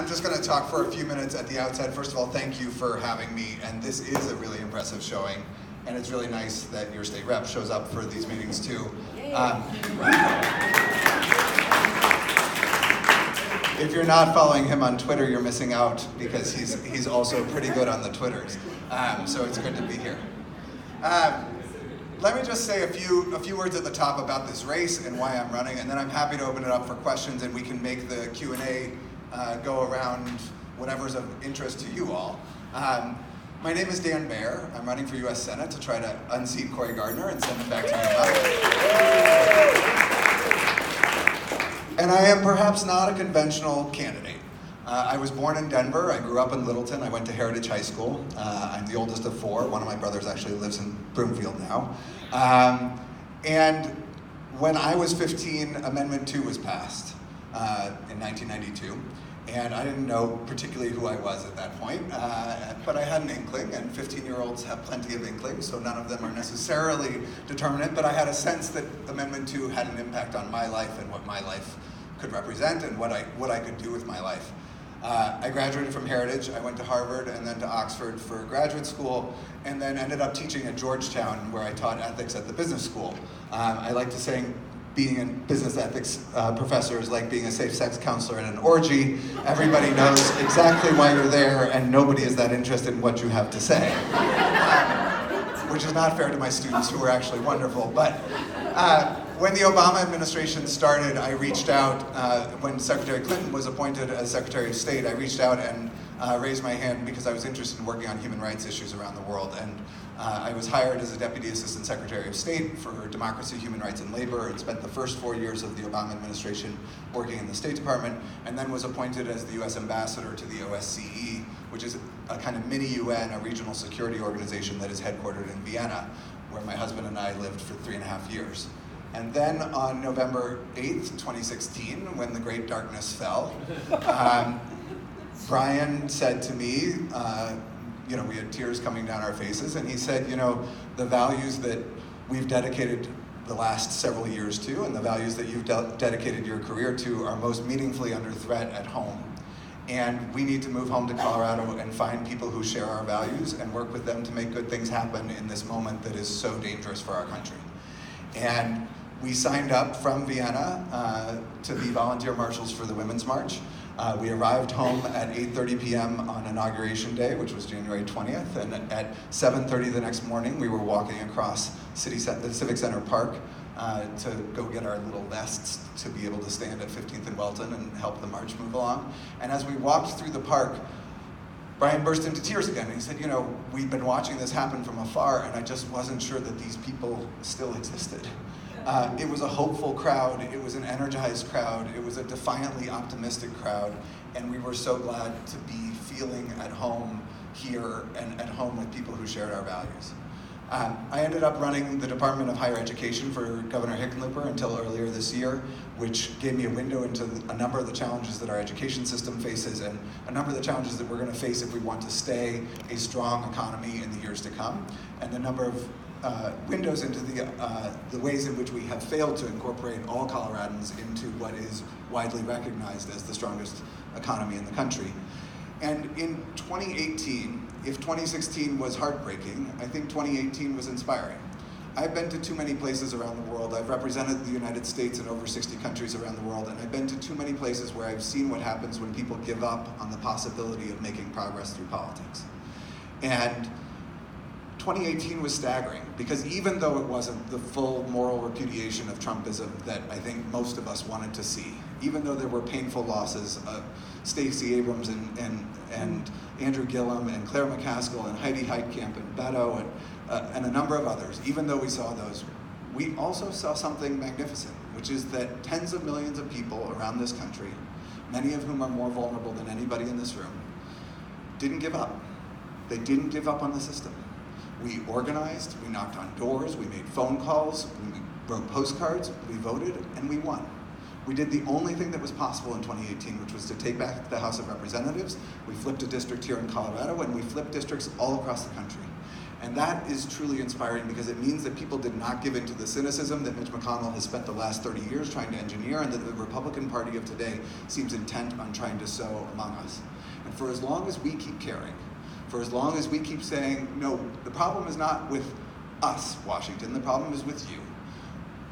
I'm just going to talk for a few minutes at the outset. First of all, thank you for having me, and this is a really impressive showing, and it's really nice that your state rep shows up for these meetings too. If you're not following him on Twitter, you're missing out because he's also pretty good on the Twitters. So it's good to be here. Let me just say a few words at the top about this race and why I'm running, and then I'm happy to open it up for questions, and we can make the Q&A go around whatever's of interest to you all. My name is Baer. I'm running for U.S. Senate to try to unseat Cory Gardner and send him back to New York. And I am perhaps not a conventional candidate. I was born in Denver. I grew up in Littleton. I went to Heritage High School. I'm the oldest of four. One of my brothers actually lives in Broomfield now. And when I was 15, Amendment 2 was passed in 1992. And I didn't know particularly who I was at that point, but I had an inkling, and 15-year-olds have plenty of inklings, so none of them are necessarily determinate, but I had a sense that Amendment 2 had an impact on my life and what my life could represent and what I could do with my life. I graduated from Heritage. I went to Harvard and then to Oxford for graduate school, and then ended up teaching at Georgetown, where I taught ethics at the business school. I like to say being a business ethics professor is like being a safe sex counselor in an orgy. Everybody knows exactly why you're there, and nobody is that interested in what you have to say. Which is not fair to my students, who are actually wonderful. But when the Obama administration started, I reached out, when Secretary Clinton was appointed as Secretary of State, I reached out and raised my hand because I was interested in working on human rights issues around the world. And I was hired as a Deputy Assistant Secretary of State for Democracy, Human Rights, and Labor, and spent the first 4 years of the Obama administration working in the State Department, and then was appointed as the U.S. Ambassador to the OSCE, which is a kind of mini UN, a regional security organization that is headquartered in Vienna, where my husband and I lived for 3.5 years. And then on November 8th, 2016, when the Great Darkness fell, Brian said to me, we had tears coming down our faces, and he said, the values that we've dedicated the last several years to, and the values that you've dedicated your career to, are most meaningfully under threat at home. And we need to move home to Colorado and find people who share our values and work with them to make good things happen in this moment that is so dangerous for our country. And we signed up from Vienna to be volunteer marshals for the Women's March. We arrived home at 8:30 p.m. on Inauguration Day, which was January 20th, and at 7:30 the next morning, we were walking across the Civic Center Park to go get our little vests to be able to stand at 15th and Welton and help the march move along. And as we walked through the park, Brian burst into tears again, and he said, we've been watching this happen from afar, and I just wasn't sure that these people still existed. It was a hopeful crowd, it was an energized crowd, it was a defiantly optimistic crowd, and we were so glad to be feeling at home here and at home with people who shared our values. I ended up running the Department of Higher Education for Governor Hickenlooper until earlier this year, which gave me a window into a number of the challenges that our education system faces, and a number of the challenges that we're going to face if we want to stay a strong economy in the years to come, and the number of windows into the ways in which we have failed to incorporate all Coloradans into what is widely recognized as the strongest economy in the country. And in 2018, if 2016 was heartbreaking, I think 2018 was inspiring. I've been to too many places around the world. I've represented the United States in over 60 countries around the world, and I've been to too many places where I've seen what happens when people give up on the possibility of making progress through politics. And 2018 was staggering, because even though it wasn't the full moral repudiation of Trumpism that I think most of us wanted to see, even though there were painful losses of Stacey Abrams and Andrew Gillum and Claire McCaskill and Heidi Heitkamp and Beto and a number of others, even though we saw those, we also saw something magnificent, which is that tens of millions of people around this country, many of whom are more vulnerable than anybody in this room, didn't give up. They didn't give up on the system. We organized, we knocked on doors, we made phone calls, we wrote postcards, we voted, and we won. We did the only thing that was possible in 2018, which was to take back the House of Representatives. We flipped a district here in Colorado, and we flipped districts all across the country. And that is truly inspiring because it means that people did not give in to the cynicism that Mitch McConnell has spent the last 30 years trying to engineer, and that the Republican Party of today seems intent on trying to sow among us. And for as long as we keep caring, for as long as we keep saying, no, the problem is not with us, Washington, the problem is with you.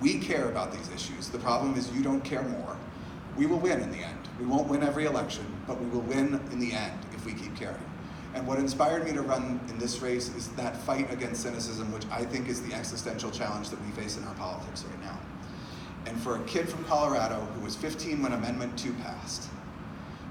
We care about these issues. The problem is you don't care more. We will win in the end. We won't win every election, but we will win in the end if we keep caring. And what inspired me to run in this race is that fight against cynicism, which I think is the existential challenge that we face in our politics right now. And for a kid from Colorado who was 15 when Amendment 2 passed,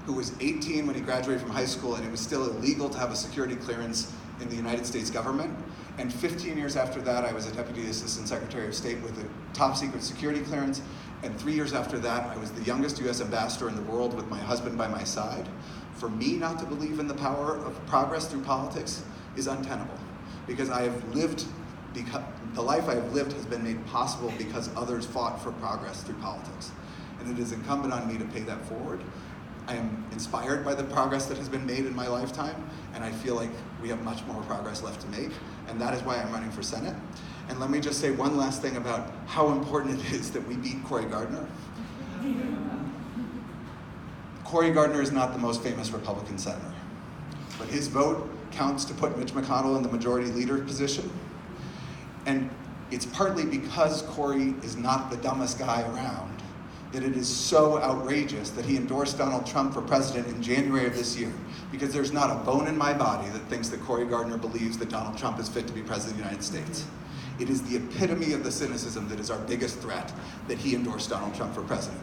who was 18 when he graduated from high school and it was still illegal to have a security clearance in the United States government, and 15 years after that I was a Deputy Assistant Secretary of State with a top secret security clearance, and 3 years after that I was the youngest US ambassador in the world with my husband by my side. For me not to believe in the power of progress through politics is untenable, because I have lived, the life I have lived has been made possible because others fought for progress through politics. And it is incumbent on me to pay that forward. I am inspired by the progress that has been made in my lifetime, and I feel like we have much more progress left to make, and that is why I'm running for Senate. And let me just say one last thing about how important it is that we beat Cory Gardner. Cory Gardner is not the most famous Republican senator, but his vote counts to put Mitch McConnell in the majority leader position. And it's partly because Cory is not the dumbest guy around that it is so outrageous that he endorsed Donald Trump for president in January of this year, because there's not a bone in my body that thinks that Cory Gardner believes that Donald Trump is fit to be president of the United States. It is the epitome of the cynicism that is our biggest threat that he endorsed Donald Trump for president.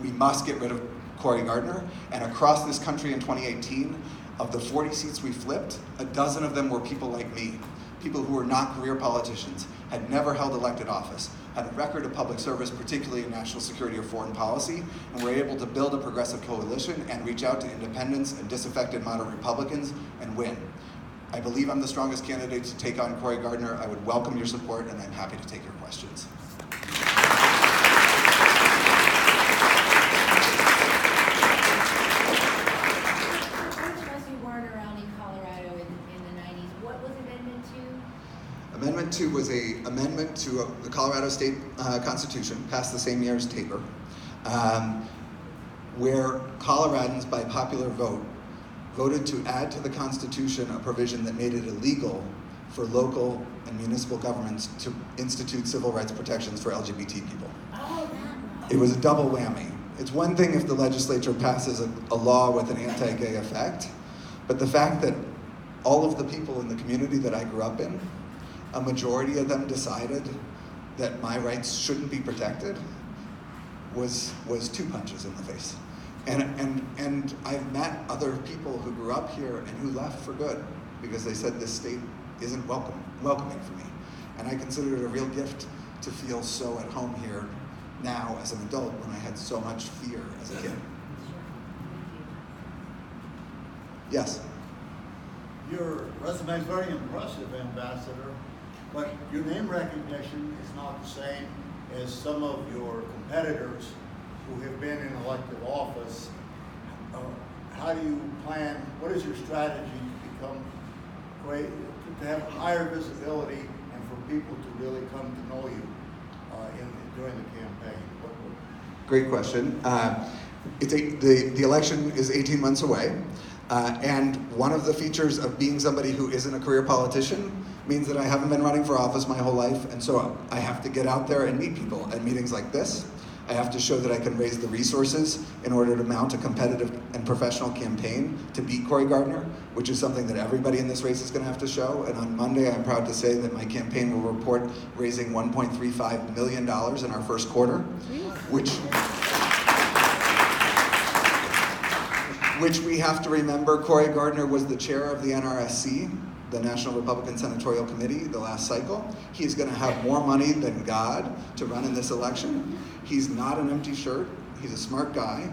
We must get rid of Cory Gardner, and across this country in 2018, of the 40 seats we flipped, a dozen of them were people like me, people who were not career politicians, had never held elected office, had a record of public service, particularly in national security or foreign policy, and were able to build a progressive coalition and reach out to independents and disaffected moderate Republicans and win. I believe I'm the strongest candidate to take on Cory Gardner. I would welcome your support, and I'm happy to take your questions. Amendment 2 was an amendment to the Colorado State Constitution, passed the same year as Tabor, where Coloradans, by popular vote, voted to add to the Constitution a provision that made it illegal for local and municipal governments to institute civil rights protections for LGBT people. It was a double whammy. It's one thing if the legislature passes a law with an anti-gay effect, but the fact that all of the people in the community that I grew up in, a majority of them decided that my rights shouldn't be protected was two punches in the face. And I've met other people who grew up here and who left for good because they said this state isn't welcoming for me. And I consider it a real gift to feel so at home here now as an adult when I had so much fear as a kid. Yes? Your resume is very impressive, Ambassador, but your name recognition is not the same as some of your competitors who have been in elected office. How do you plan, what is your strategy to become great, to have higher visibility and for people to really come to know you during the campaign? Great question. The election is 18 months away. And one of the features of being somebody who isn't a career politician means that I haven't been running for office my whole life, and so I have to get out there and meet people at meetings like this. I have to show that I can raise the resources in order to mount a competitive and professional campaign to beat Cory Gardner, which is something that everybody in this race is going to have to show. And on Monday, I'm proud to say that my campaign will report raising $1.35 million in our first quarter, which we have to remember, Cory Gardner was the chair of the NRSC, the National Republican Senatorial Committee, the last cycle. He's going to have more money than God to run in this election. He's not an empty shirt. He's a smart guy,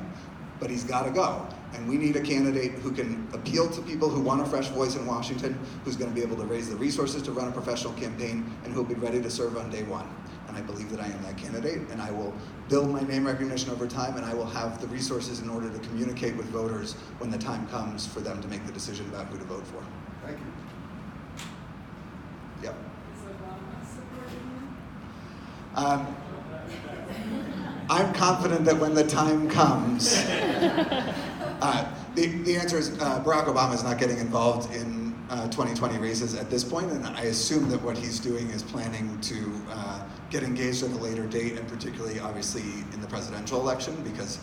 but he's got to go. And we need a candidate who can appeal to people who want a fresh voice in Washington, who's going to be able to raise the resources to run a professional campaign, and who'll be ready to serve on day one. And I believe that I am that candidate, and I will build my name recognition over time, and I will have the resources in order to communicate with voters when the time comes for them to make the decision about who to vote for. Thank you. Yep. Is Obama supporting you? I'm confident that when the time comes, the answer is Barack Obama is not getting involved in 2020 races at this point, and I assume that what he's doing is planning to get engaged at a later date, and particularly, obviously, in the presidential election, because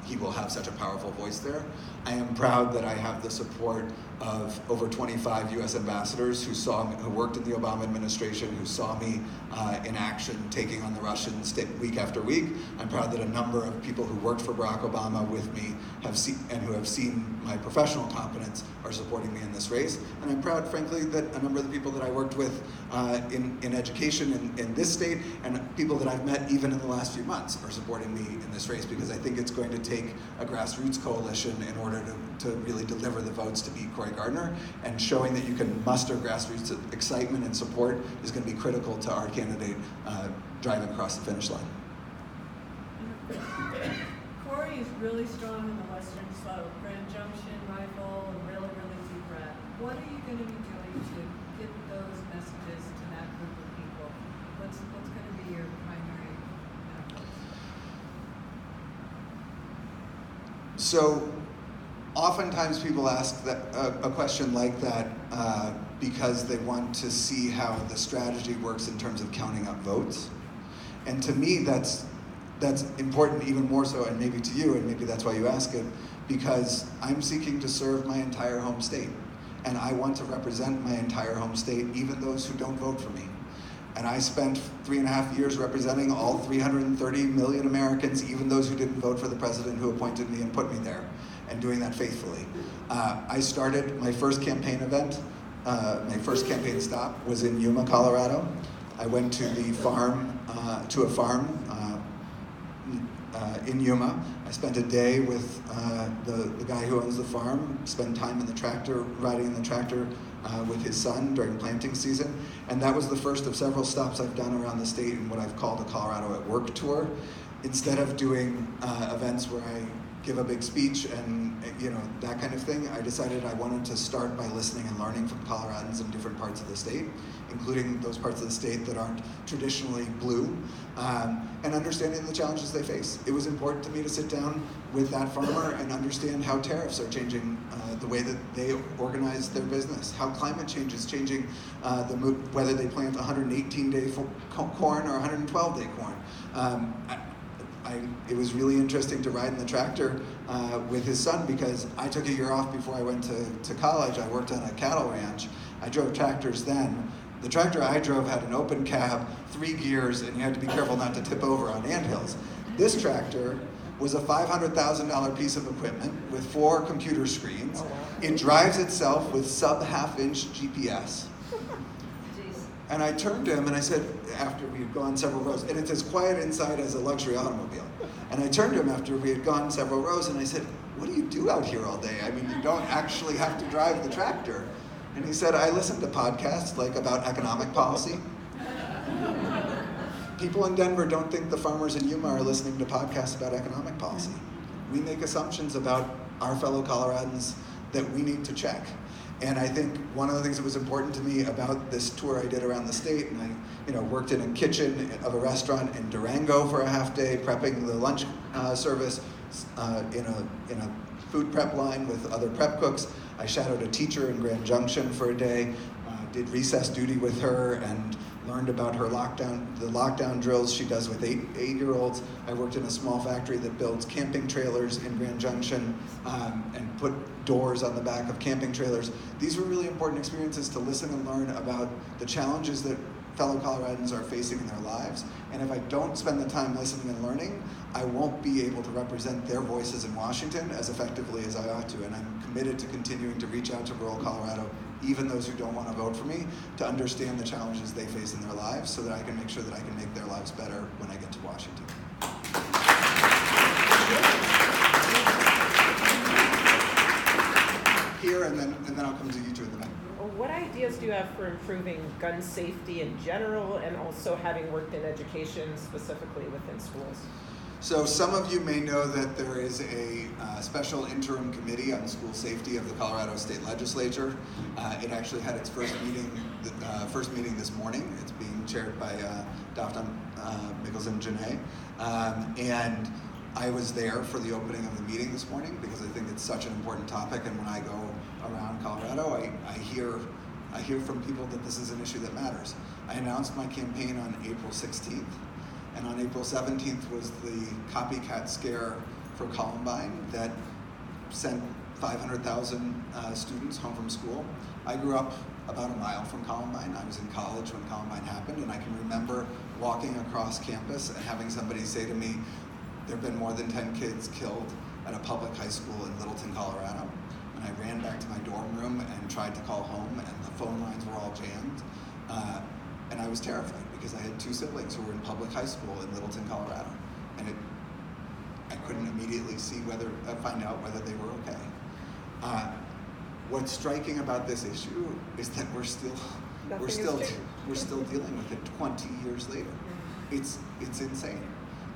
he will have such a powerful voice there. I am proud that I have the support of over 25 U.S. ambassadors who worked in the Obama administration, who saw me in action taking on the Russians week after week. I'm proud that a number of people who worked for Barack Obama with me who have seen my professional competence are supporting me in this race. And I'm proud, frankly, that a number of the people that I worked with in education in this state and people that I've met even in the last few months are supporting me in this race, because I think it's going to take a grassroots coalition in order to really deliver the votes to beat Cory Gardner, and showing that you can muster grassroots excitement and support is going to be critical to our candidate driving across the finish line. Cory is really strong in the western slope, Grand Junction, Rifle, and really deep red. What are you going to be doing to get those messages to that group of people? What's going to be your primary efforts? So, oftentimes people ask a question like that because they want to see how the strategy works in terms of counting up votes. And to me, that's important even more so, and maybe to you, and maybe that's why you ask it, because I'm seeking to serve my entire home state. And I want to represent my entire home state, even those who don't vote for me. And I spent 3.5 years representing all 330 million Americans, even those who didn't vote for the president who appointed me and put me there, and doing that faithfully. I started my first campaign event, my first campaign stop was in Yuma, Colorado. I went to a farm in Yuma. I spent a day with the guy who owns the farm, spent time in the tractor, riding in the tractor with his son during planting season. And that was the first of several stops I've done around the state in what I've called a Colorado at Work tour. Instead of doing events where I give a big speech and that kind of thing, I decided I wanted to start by listening and learning from Coloradans in different parts of the state, including those parts of the state that aren't traditionally blue, and understanding the challenges they face. It was important to me to sit down with that farmer and understand how tariffs are changing the way that they organize their business, how climate change is changing whether they plant 118-day corn or 112-day corn. It was really interesting to ride in the tractor with his son, because I took a year off before I went to college. I worked on a cattle ranch. I drove tractors then. The tractor I drove had an open cab, 3 gears, and you had to be careful not to tip over on anthills. This tractor was a $500,000 piece of equipment with 4 computer screens. It drives itself with sub-half-inch GPS. And I turned to him and I said, after we had gone several rows, and it's as quiet inside as a luxury automobile. And I turned to him after we had gone several rows and I said, what do you do out here all day? I mean, you don't actually have to drive the tractor. And he said, I listen to podcasts like about economic policy. People in Denver don't think the farmers in Yuma are listening to podcasts about economic policy. We make assumptions about our fellow Coloradans that we need to check. And I think one of the things that was important to me about this tour I did around the state, and I worked in a kitchen of a restaurant in Durango for a half day, prepping the lunch service in a food prep line with other prep cooks. I shadowed a teacher in Grand Junction for a day, did recess duty with her, and learned about the lockdown drills she does with eight-year-olds. I worked in a small factory that builds camping trailers in Grand Junction and put doors on the back of camping trailers. These were really important experiences to listen and learn about the challenges that fellow Coloradans are facing in their lives. And if I don't spend the time listening and learning, I won't be able to represent their voices in Washington as effectively as I ought to. And I'm committed to continuing to reach out to rural Colorado, even those who don't want to vote for me, to understand the challenges they face in their lives so that I can make sure that I can make their lives better when I get to Washington. Here, and then I'll come to you two in the back. What ideas do you have for improving gun safety in general, and also having worked in education specifically within schools? So some of you may know that there is a special interim committee on school safety of the Colorado State Legislature. It actually had its first meeting this morning. It's being chaired by Dr. Mickelson-Janae. And I was there for the opening of the meeting this morning because I think it's such an important topic. And when I go around Colorado, I hear from people that this is an issue that matters. I announced my campaign on April 16th. And on April 17th was the copycat scare for Columbine that sent 500,000 students home from school. I grew up about a mile from Columbine. I was in college when Columbine happened, and I can remember walking across campus and having somebody say to me, there have been more than 10 kids killed at a public high school in Littleton, Colorado. And I ran back to my dorm room and tried to call home, and the phone lines were all jammed. And I was terrified because I had two siblings who were in public high school in Littleton, Colorado. And I couldn't immediately find out whether they were okay. What's striking about this issue is that we're still dealing with it 20 years later. It's insane.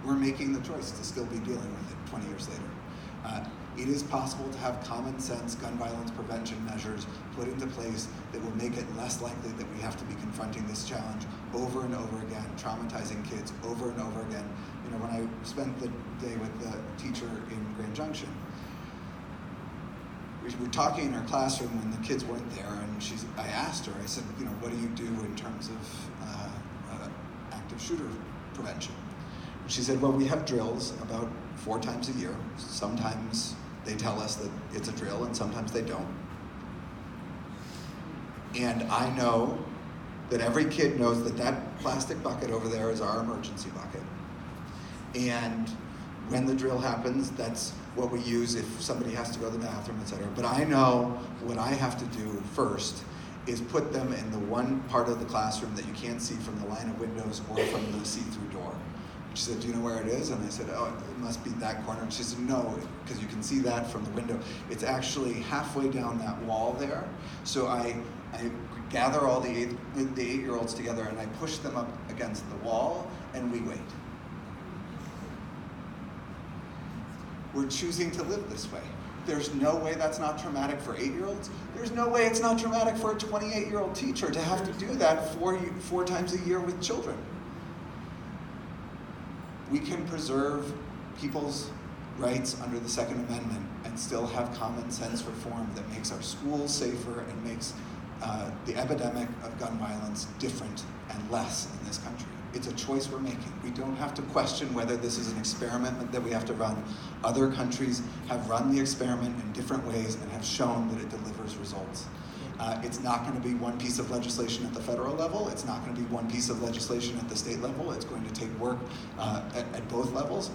We're making the choice to still be dealing with it 20 years later. It is possible to have common sense gun violence prevention measures put into place that will make it less likely that we have to be confronting this challenge over and over again, traumatizing kids over and over again. You know, when I spent the day with the teacher in Grand Junction, we were talking in her classroom when the kids weren't there, and I asked her, I said, you know, what do you do in terms of active shooter prevention? And she said, well, we have drills about 4 times a year. Sometimes they tell us that it's a drill, and sometimes they don't. And I know that every kid knows that that plastic bucket over there is our emergency bucket. And when the drill happens, that's what we use if somebody has to go to the bathroom, et cetera. But I know what I have to do first is put them in the one part of the classroom that you can't see from the line of windows or from the see-through door. She said, do you know where it is? And I said, oh, it must be that corner. And she said, no, because you can see that from the window. It's actually halfway down that wall there. So I gather all the 8-year-olds together and I push them up against the wall and we wait. We're choosing to live this way. There's no way that's not traumatic for 8-year-olds. There's no way it's not traumatic for a 28-year-old teacher to have to do that 4 times a year with children. We can preserve people's rights under the Second Amendment and still have common sense reform that makes our schools safer and makes the epidemic of gun violence different and less in this country. It's a choice we're making. We don't have to question whether this is an experiment that we have to run. Other countries have run the experiment in different ways and have shown that it delivers results. It's not going to be one piece of legislation at the federal level. It's not going to be one piece of legislation at the state level. It's going to take work at both levels.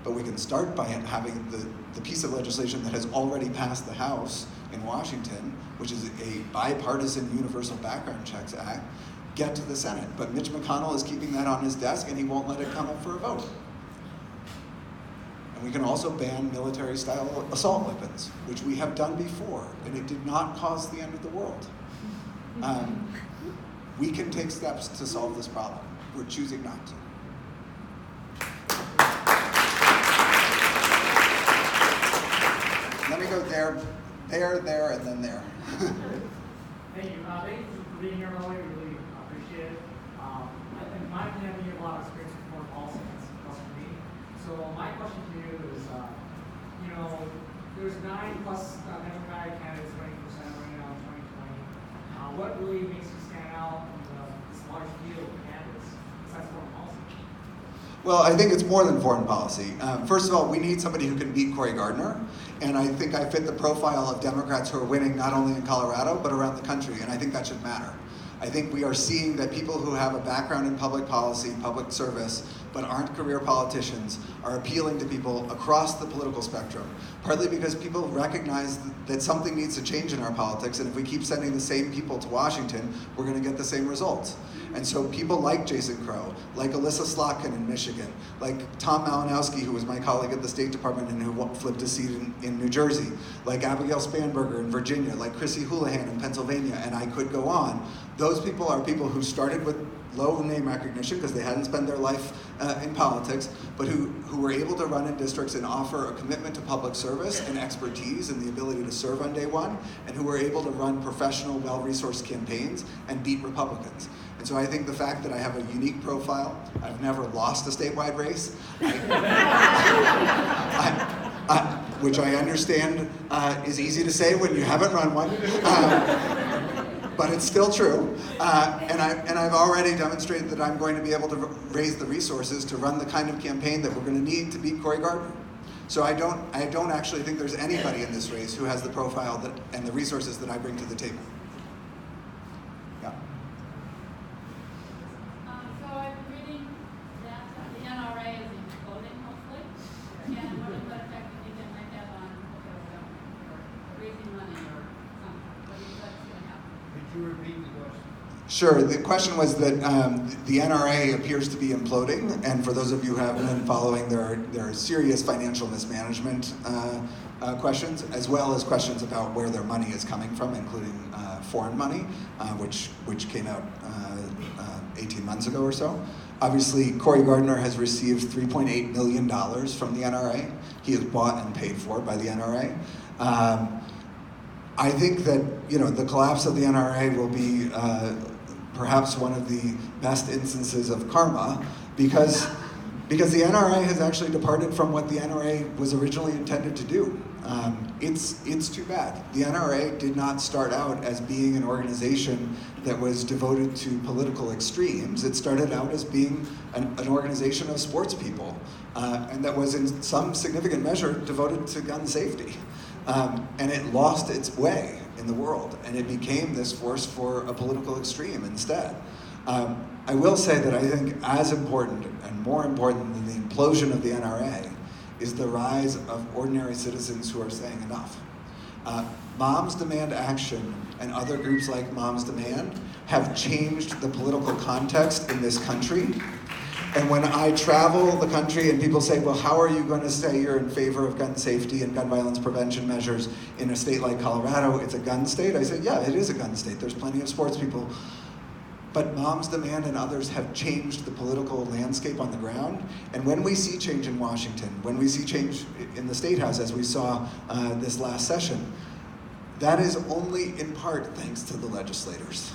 But we can start by having the piece of legislation that has already passed the House in Washington, which is a bipartisan Universal Background Checks Act, get to the Senate. But Mitch McConnell is keeping that on his desk and he won't let it come up for a vote. And we can also ban military-style assault weapons, which we have done before, and it did not cause the end of the world. We can take steps to solve this problem. We're choosing not to. Let me go there, and then there. Thank you. Thank you for being here earlier. We really appreciate it. In my opinion, I think you have a lot of experience with foreign policy. That's plus for me. So my question to you is, there's 9+ Democratic candidates running for Senate right now in 2020. What really makes you stand out in this large field of candidates besides foreign policy? Well, I think it's more than foreign policy. First of all, we need somebody who can beat Cory Gardner, and I think I fit the profile of Democrats who are winning not only in Colorado, but around the country, and I think that should matter. I think we are seeing that people who have a background in public policy, public service, but aren't career politicians are appealing to people across the political spectrum, partly because people recognize that something needs to change in our politics, and if we keep sending the same people to Washington, we're going to get the same results. And so people like Jason Crow, like Alyssa Slotkin in Michigan, like Tom Malinowski, who was my colleague at the State Department and who flipped a seat in New Jersey, like Abigail Spanberger in Virginia, like Chrissy Houlihan in Pennsylvania, and I could go on. Those people are people who started with low name recognition because they hadn't spent their life in politics, but who who were able to run in districts and offer a commitment to public service and expertise and the ability to serve on day one, and who were able to run professional, well-resourced campaigns and beat Republicans. And so I think the fact that I have a unique profile, I've never lost a statewide race, which I understand is easy to say when you haven't run one, but it's still true. And I've already demonstrated that I'm going to be able to raise the resources to run the kind of campaign that we're going to need to beat Cory Gardner. So I don't actually think there's anybody in this race who has the profile that and the resources that I bring to the table. Yeah. So I've been reading that the NRA is imploding, hopefully. And what effect do you think it might have on raising money or something? What do you think's going to happen? Could you repeat the question? Sure. The question was that the NRA appears to be imploding, and for those of you who have been following, there are serious financial mismanagement questions, as well as questions about where their money is coming from, including foreign money, which came out 18 months ago or so. Obviously, Cory Gardner has received $3.8 million from the NRA. He is bought and paid for by the NRA. I think that the collapse of the NRA will be perhaps one of the best instances of karma, because the NRA has actually departed from what the NRA was originally intended to do. It's too bad. The NRA did not start out as being an organization that was devoted to political extremes. It started out as being an organization of sports people, and that was in some significant measure devoted to gun safety. And it lost its way in the world, and it became this force for a political extreme instead. I will say that I think as important and more important than the implosion of the NRA is the rise of ordinary citizens who are saying enough. Moms Demand Action and other groups like Moms Demand have changed the political context in this country. And when I travel the country and people say, well, how are you going to say you're in favor of gun safety and gun violence prevention measures in a state like Colorado? It's a gun state. I say, yeah, it is a gun state. There's plenty of sports people. But Moms Demand and others have changed the political landscape on the ground. And when we see change in Washington, when we see change in the State House, as we saw this last session, that is only in part thanks to the legislators.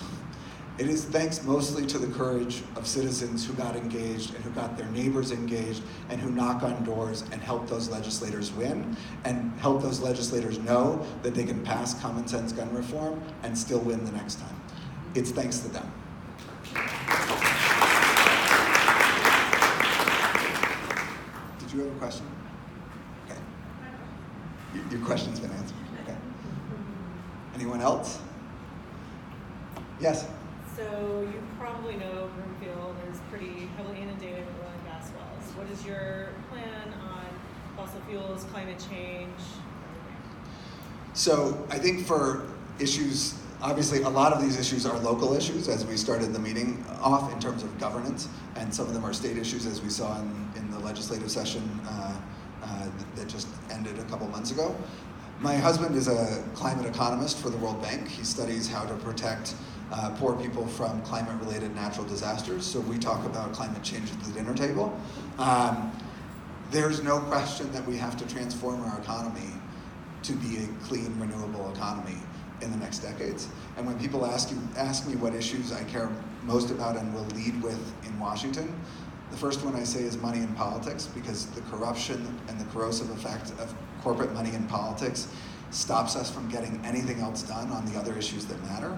It is thanks mostly to the courage of citizens who got engaged and who got their neighbors engaged and who knock on doors and help those legislators win and help those legislators know that they can pass common sense gun reform and still win the next time. It's thanks to them. Did you have a question? Okay. Your question's been answered. Okay. Anyone else? Yes? So you probably know Broomfield is pretty heavily inundated with oil and gas wells. What is your plan on fossil fuels, climate change, everything? So I think for issues, obviously a lot of these issues are local issues, as we started the meeting off, in terms of governance, and some of them are state issues, as we saw in the legislative session that just ended a couple months ago. My husband is a climate economist for the World Bank. He studies how to protect poor people from climate-related natural disasters. So we talk about climate change at the dinner table. There's no question that we have to transform our economy to be a clean, renewable economy in the next decades. And when people ask me what issues I care most about and will lead with in Washington, the first one I say is money in politics, because the corruption and the corrosive effect of corporate money in politics stops us from getting anything else done on the other issues that matter.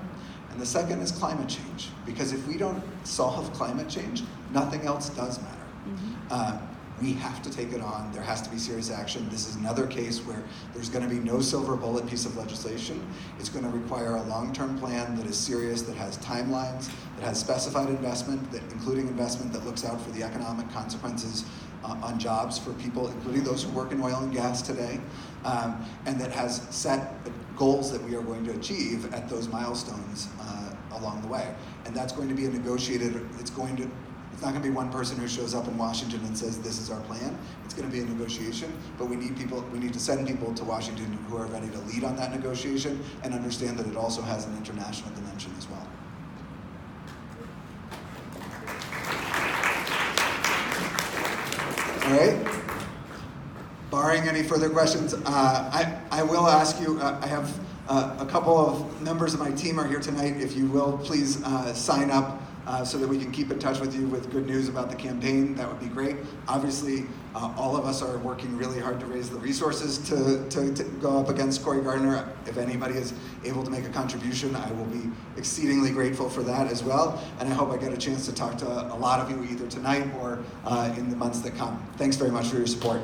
And the second is climate change, because if we don't solve climate change, nothing else does matter. Mm-hmm. We have to take it on. There has to be serious action. This is another case where there's going to be no silver bullet piece of legislation. It's going to require a long-term plan that is serious, that has timelines, that has specified investment, including investment that looks out for the economic consequences on jobs for people, including those who work in oil and gas today, and that has set goals that we are going to achieve at those milestones along the way. And that's going to be a negotiated, it's not going to be one person who shows up in Washington and says, this is our plan. It's going to be a negotiation, but we need to send people to Washington who are ready to lead on that negotiation and understand that it also has an international dimension as well. All right? barring any further questions, I will ask you, I have a couple of members of my team are here tonight. If you will, please sign up so that we can keep in touch with you with good news about the campaign. That would be great. Obviously, all of us are working really hard to raise the resources to go up against Cory Gardner. If anybody is able to make a contribution, I will be exceedingly grateful for that as well. And I hope I get a chance to talk to a lot of you either tonight or in the months that come. Thanks very much for your support.